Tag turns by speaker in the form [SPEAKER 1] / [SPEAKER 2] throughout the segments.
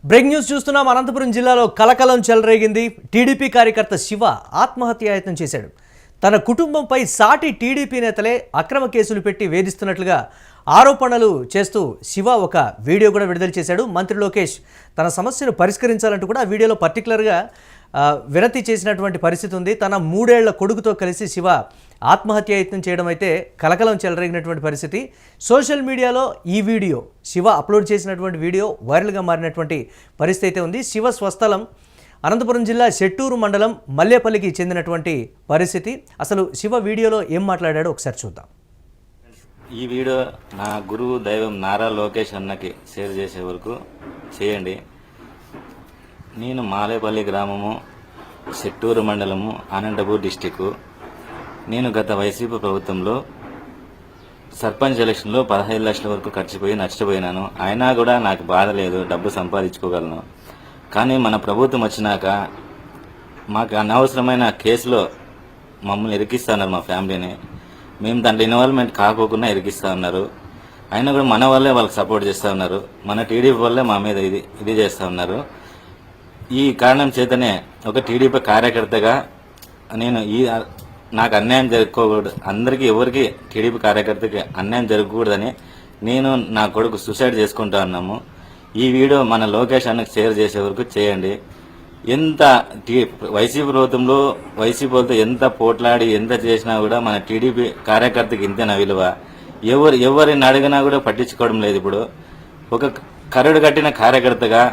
[SPEAKER 1] Break news చూస్తున్నాం. అనంతపురం జిల్లాలో కలకలం చెలరేగింది. టీడీపీ కార్యకర్త శివ ఆత్మహత్యాయత్నం చేశాడు. తన కుటుంబంపై సాటి టీడీపీ నేతలే అక్రమ కేసులు పెట్టి వేధిస్తున్నట్లుగా ఆరోపణలు చేస్తూ శివ ఒక వీడియో కూడా విడుదల చేశాడు. మంత్రి లోకేష్ తన సమస్యను పరిష్కరించాలంటూ కూడా ఆ వీడియోలో పర్టికులర్గా వినతి చేసినటువంటి పరిస్థితి ఉంది. తన 3 ఏళ్ల కొడుకుతో కలిసి శివ ఆత్మహత్యాయత్నం చేయడం అయితే కలకలం చెలరేగినటువంటి పరిస్థితి. సోషల్ మీడియాలో ఈ వీడియో శివ అప్లోడ్ చేసినటువంటి వీడియో వైరల్గా మారినటువంటి పరిస్థితి అయితే ఉంది. శివ స్వస్థలం అనంతపురం జిల్లా శెట్టూరు మండలం మల్లేపల్లికి చెందినటువంటి పరిస్థితి. అసలు శివ వీడియోలో ఏం మాట్లాడాడో ఒకసారి చూద్దాం.
[SPEAKER 2] ఈ వీడియో నా గురువు దైవం నారా లోకేష్ అన్నకి షేర్ చేసే వరకు చేయండి. నేను మాలేపల్లి గ్రామము, శెట్టూరు మండలము, అనంతపూర్ డిస్టిక్. నేను గత వైసీపీ ప్రభుత్వంలో సర్పంచ్ ఎలక్షన్లో 15 లక్షల వరకు ఖర్చుపోయి నష్టపోయినాను. అయినా కూడా నాకు బాధ లేదు, డబ్బు సంపాదించుకోగలను. కానీ మన ప్రభుత్వం వచ్చినాక మాకు అనవసరమైన కేసులో మమ్మల్ని ఇరికిస్తా ఉన్నారు, మా ఫ్యామిలీని. మేము దాంట్లో ఇన్వాల్వ్మెంట్ కాకోకుండా ఇరికిస్తూ ఉన్నారు. అయినా కూడా మన వల్లే వాళ్ళకి సపోర్ట్ చేస్తూ ఉన్నారు. మన టీడీపీ వల్లే మా మీద ఇది చేస్తూ ఉన్నారు. ఈ కారణం చేతనే ఒక టీడీపీ కార్యకర్తగా నేను నాకు అన్యాయం జరగకూడదు, అందరికీ ఎవరికి టీడీపీ కార్యకర్తకి అన్యాయం జరగకూడదని నేను నా కొడుకు సూసైడ్ చేసుకుంటా ఉన్నాము. ఈ వీడియో మన లోకేష్ అన్నకు షేర్ చేసే వరకు చేయండి. ఎంత వైసీపీ ప్రభుత్వంలో వైసీపీలతో ఎంత పోట్లాడి ఎంత చేసినా కూడా మన టీడీపీ కార్యకర్తకి ఇంతేనా విలువ? ఎవరిని అడిగినా కూడా పట్టించుకోవడం లేదు. ఇప్పుడు ఒక కరడు కట్టిన కార్యకర్తగా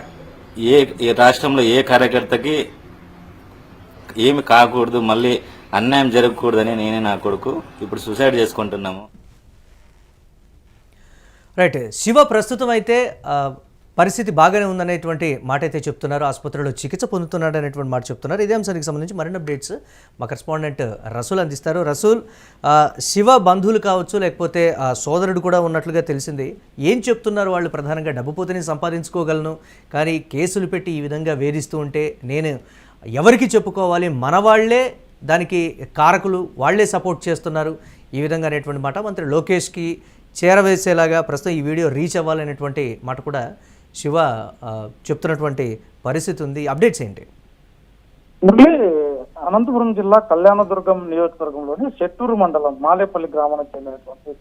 [SPEAKER 2] ఏ రాష్ట్రంలో ఏ కార్యకర్తకి ఏమి కాకూడదు, మళ్ళీ అన్యాయం జరగకూడదని నేనే నా కొడుకు ఇప్పుడు సూసైడ్ చేసుకుంటున్నాము.
[SPEAKER 1] రైట్. శివ ప్రస్తుతం అయితే పరిస్థితి బాగానే ఉందనేటువంటి మాట అయితే చెప్తున్నారు. ఆసుపత్రిలో చికిత్స పొందుతున్నాడు అనేటువంటి మాట చెప్తున్నారు. ఇదే అంశానికి సంబంధించి మరిన్ని అప్డేట్స్ మా కరెస్పాండెంట్ రసూల్ అందిస్తారు. రసూల్, శివ బంధువులు కావచ్చు, లేకపోతే సోదరుడు కూడా ఉన్నట్లుగా తెలిసింది. ఏం చెప్తున్నారు వాళ్ళు? ప్రధానంగా డబ్బు పోతేనే సంపాదించుకోగలను, కానీ కేసులు పెట్టి ఈ విధంగా వేధిస్తూ ఉంటే నేను ఎవరికి చెప్పుకోవాలి? మన వాళ్లే దానికి కారకులు, వాళ్లే సపోర్ట్ చేస్తున్నారు ఈ విధంగా అనేటువంటి మాట మంత్రి లోకేష్కి చేరవేసేలాగా ప్రస్తుతం ఈ వీడియో రీచ్ అవ్వాలనేటువంటి మాట కూడా శివ చెప్తున్నటువంటి పరిస్థితి ఉంది. అప్డేట్స్ ఏంటి?
[SPEAKER 3] అనంతపురం జిల్లా కళ్యాణదుర్గం నియోజకవర్గంలోని శెట్టూరు మండలం మాలేపల్లి గ్రామానికి చెందినటువంటి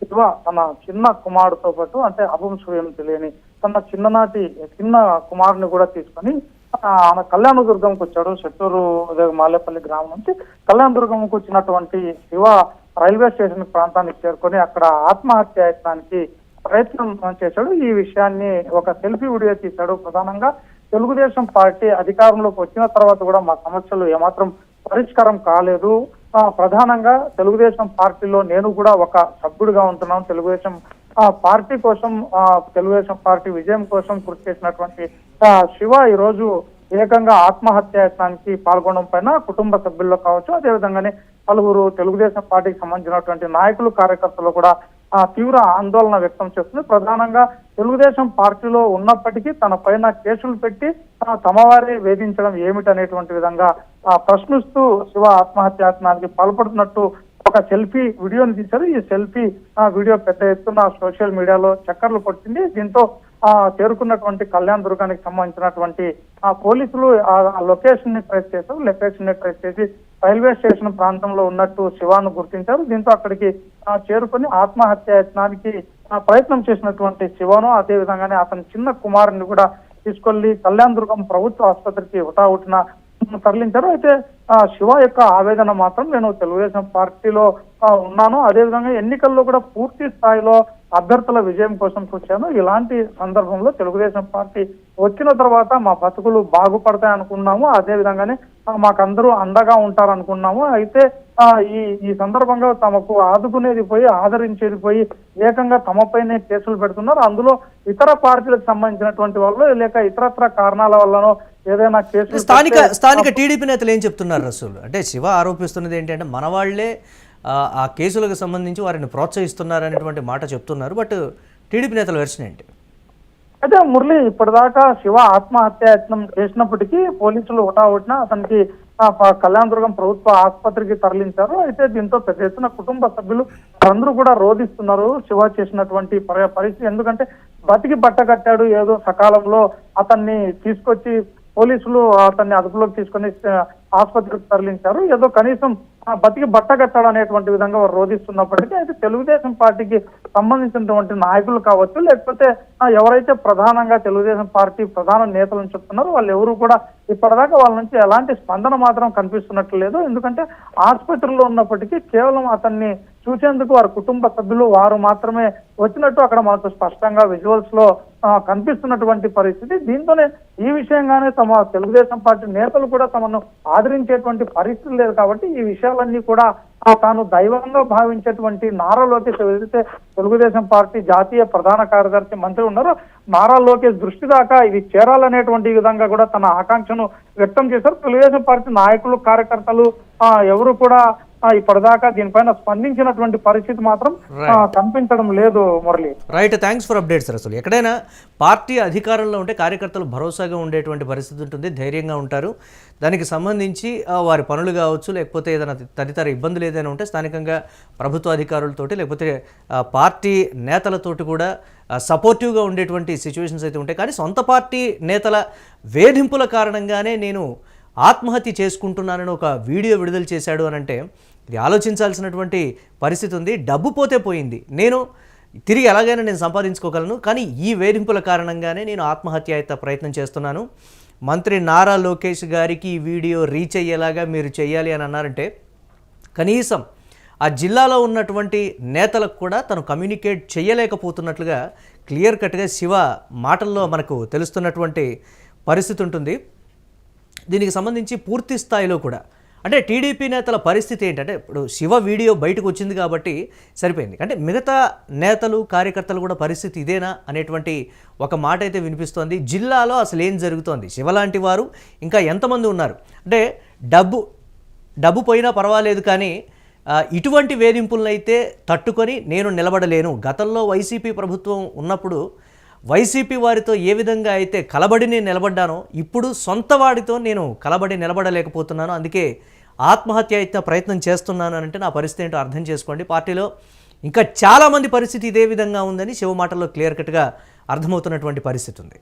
[SPEAKER 3] శివ తన చిన్న కుమారుడితో పాటు, అంటే అభంశయం తెలియని తన చిన్న కుమారుని కూడా తీసుకొని కళ్యాణదుర్గంకి వచ్చాడు. శెట్టూరు మాలేపల్లి గ్రామం నుంచి కళ్యాణదుర్గంకి వచ్చినటువంటి శివ రైల్వే స్టేషన్ ప్రాంతానికి చేరుకొని అక్కడ ఆత్మహత్యాయత్నానికి ప్రయత్నం చేశాడు. ఈ విషయాన్ని ఒక సెల్ఫీ వీడియో తీశాడు. ప్రధానంగా తెలుగుదేశం పార్టీ అధికారంలోకి వచ్చిన తర్వాత కూడా మా సమస్యలు ఏమాత్రం పరిష్కారం కాలేదు. ప్రధానంగా తెలుగుదేశం పార్టీలో నేను కూడా ఒక సభ్యుడిగా ఉంటున్నాను. తెలుగుదేశం పార్టీ కోసం, తెలుగుదేశం పార్టీ విజయం కోసం కృషి చేసినటువంటి శివ ఈ రోజు ఏకంగా ఆత్మహత్యాయత్నానికి పాల్గొనడం పైన కుటుంబ సభ్యుల్లో కావచ్చు, అదేవిధంగానే పలువురు తెలుగుదేశం పార్టీకి సంబంధించినటువంటి నాయకులు, కార్యకర్తలు కూడా తీవ్ర ఆందోళన వ్యక్తం చేస్తుంది. ప్రధానంగా తెలుగుదేశం పార్టీలో ఉన్నప్పటికీ తన పైన కేసులు పెట్టి తమవారే వేధించడం ఏమిటనేటువంటి విధంగా ప్రశ్నిస్తూ శివ ఆత్మహత్యాయత్నానికి పాల్పడుతున్నట్టు ఒక సెల్ఫీ వీడియోని తీశారు. ఈ సెల్ఫీ వీడియో పెద్ద ఎత్తున సోషల్ మీడియాలో చక్కర్లు కొట్టింది. దీంతో చేరుకున్నటువంటి కళ్యాణ్ దుర్గానికి సంబంధించినటువంటి పోలీసులు ఆ లొకేషన్ ని ట్రేస్ చేశారు. లొకేషన్ ని ట్రేస్ చేసి రైల్వే స్టేషన్ ప్రాంతంలో ఉన్నట్టు శివాను గుర్తించారు. దీంతో అక్కడికి చేరుకొని ఆత్మహత్యాయత్నానికి ప్రయత్నం చేసినటువంటి శివను, అదే విధంగానే అతని చిన్న కుమారుని కూడా తీసుకెళ్లి కళ్యాణ్ దుర్గం ప్రభుత్వ ఆసుపత్రికి హుటాహుటిన తరలించారు. అయితే శివ యొక్క ఆవేదన మాత్రం, నేను తెలుగుదేశం పార్టీలో ఉన్నాను, అదేవిధంగా ఎన్నికల్లో కూడా పూర్తి స్థాయిలో అభ్యర్థుల విజయం కోసం కూర్చాను. ఇలాంటి సందర్భంలో తెలుగుదేశం పార్టీ వచ్చిన తర్వాత మా బతుకులు బాగుపడతాయి అనుకున్నాము, అదే విధంగానే మాకందరూ అండగా ఉంటారనుకున్నాము. అయితే ఈ సందర్భంగా తమకు ఆదుకునేది పోయి, ఆదరించేది పోయి ఏకంగా తమపైనే కేసులు పెడుతున్నారు. అందులో ఇతర పార్టీలకు సంబంధించినటువంటి వాళ్ళు, లేక ఇతరత్ర కారణాల వల్లనో ఏదైనా కేసులు.
[SPEAKER 1] స్థానిక టీడీపీ నేతలు ఏం చెప్తున్నారు రసూల్? అంటే శివ ఆరోపిస్తున్నది ఏంటంటే మన వాళ్లే ఆ కేసులకు సంబంధించి వారిని ప్రోత్సహిస్తున్నారు అనేటువంటి మాట చెప్తున్నారు. బట్ టీడీపీ నేతల వెర్షన్ ఏంటి?
[SPEAKER 3] అయితే మురళి, ఇప్పటిదాకా శివ ఆత్మహత్యాయత్నం చేసినప్పటికీ పోలీసులు హుటాహుటిన అతనికి కళ్యాణదుర్గం ప్రభుత్వ ఆసుపత్రికి తరలించారు. అయితే దీంతో పెద్ద ఎత్తున కుటుంబ సభ్యులు అందరూ కూడా రోధిస్తున్నారు శివ చేసినటువంటి పరిస్థితి. ఎందుకంటే బతికి బట్టకట్టాడు, ఏదో సకాలంలో అతన్ని తీసుకొచ్చి పోలీసులు అతన్ని అదుపులోకి తీసుకొని ఆసుపత్రికి తరలించారు, ఏదో కనీసం బతికి బట్టగట్టాడు అనేటువంటి విధంగా వారు రోధిస్తున్నప్పటికీ అయితే తెలుగుదేశం పార్టీకి సంబంధించినటువంటి నాయకులు కావచ్చు, లేకపోతే ఎవరైతే ప్రధానంగా తెలుగుదేశం పార్టీ ప్రధాన నేతలను చెప్తున్నారో వాళ్ళు ఎవరు కూడా ఇప్పటిదాకా వాళ్ళ నుంచి ఎలాంటి స్పందన మాత్రం కనిపిస్తున్నట్లు లేదు. ఎందుకంటే ఆసుపత్రిలో ఉన్నప్పటికీ కేవలం అతన్ని చూసేందుకు వారి కుటుంబ సభ్యులు వారు మాత్రమే వచ్చినట్టు అక్కడ మనకు స్పష్టంగా విజువల్స్ లో కనిపిస్తున్నటువంటి పరిస్థితి. దీంతోనే ఈ విషయంగానే తమ తెలుగుదేశం పార్టీ నేతలు కూడా తమను ఆదరించేటువంటి పరిస్థితి లేదు. కాబట్టి ఈ విషయాలన్నీ కూడా తాను దైవంగా భావించేటువంటి నారా లోకేష్ ఏదైతే తెలుగుదేశం పార్టీ జాతీయ ప్రధాన కార్యదర్శి మంత్రి ఉన్నారో నారా లోకేష్ దృష్టి దాకా ఇది చేరాలనేటువంటి విధంగా కూడా తన ఆకాంక్షను వ్యక్తం చేశారు. తెలుగుదేశం పార్టీ నాయకులు, కార్యకర్తలు ఎవరు కూడా ఇప్పటిదాకా దీనిపైన స్పందించినటువంటి పరిస్థితి మాత్రం కనిపించడం లేదు. Murali,
[SPEAKER 1] right, thanks for updates. అసలు ఎక్కడైనా పార్టీ అధికారంలో ఉంటే కార్యకర్తలు భరోసాగా ఉండేటువంటి పరిస్థితి ఉంటుంది, ధైర్యంగా ఉంటారు. దానికి సంబంధించి వారి పనులు కావచ్చు, లేకపోతే ఏదైనా తదితర ఇబ్బందులు ఏదైనా ఉంటే స్థానికంగా ప్రభుత్వ అధికారులతోటి లేకపోతే పార్టీ నేతలతోటి కూడా సపోర్టివ్గా ఉండేటువంటి సిచ్యువేషన్స్ అయితే ఉంటాయి. కానీ సొంత పార్టీ నేతల వేధింపుల కారణంగానే నేను ఆత్మహత్య చేసుకుంటున్నానని ఒక వీడియో విడుదల చేశాడు అని అంటే ఇది ఆలోచించాల్సినటువంటి పరిస్థితి ఉంది. డబ్బు పోతే పోయింది, నేను తిరిగి ఎలాగైనా నేను సంపాదించుకోగలను, కానీ ఈ వేధింపుల కారణంగానే నేను ఆత్మహత్యాయత ప్రయత్నం చేస్తున్నాను. మంత్రి నారా లోకేష్ గారికి ఈ వీడియో రీచ్ అయ్యేలాగా మీరు చేయాలి అని అన్నారంటే కనీసం ఆ జిల్లాలో ఉన్నటువంటి నేతలకు కూడా తను కమ్యూనికేట్ చేయలేకపోతున్నట్లుగా క్లియర్ కట్గా శివ మాటల్లో మనకు తెలుస్తున్నటువంటి పరిస్థితి ఉంటుంది. దీనికి సంబంధించి పూర్తి స్థాయిలో కూడా అంటే టీడీపీ నేతల పరిస్థితి ఏంటంటే ఇప్పుడు శివ వీడియో బయటకు వచ్చింది కాబట్టి సరిపోయింది, అంటే మిగతా నేతలు కార్యకర్తలు కూడా పరిస్థితి ఇదేనా అనేటువంటి ఒక మాట అయితే వినిపిస్తోంది. జిల్లాలో అసలు ఏం జరుగుతోంది, శివ లాంటి వారు ఇంకా ఎంతమంది ఉన్నారు, అంటే డబ్బు పోయినా పర్వాలేదు కానీ ఇటువంటి వేధింపులను అయితే తట్టుకొని నేను నిలబడలేను. గతంలో వైసీపీ ప్రభుత్వం ఉన్నప్పుడు వైసీపీ వారితో ఏ విధంగా అయితే కలబడి నేను నిలబడ్డానో ఇప్పుడు సొంత వాడితో నేను కలబడి నిలబడలేకపోతున్నాను, అందుకే ఆత్మహత్య అయితే ప్రయత్నం చేస్తున్నాను అంటే నా పరిస్థితి ఏంటో అర్థం చేసుకోండి. పార్టీలో ఇంకా చాలామంది పరిస్థితి ఇదే విధంగా ఉందని శివ మాటల్లో క్లియర్ కట్గా అర్థమవుతున్నటువంటి పరిస్థితి ఉంది.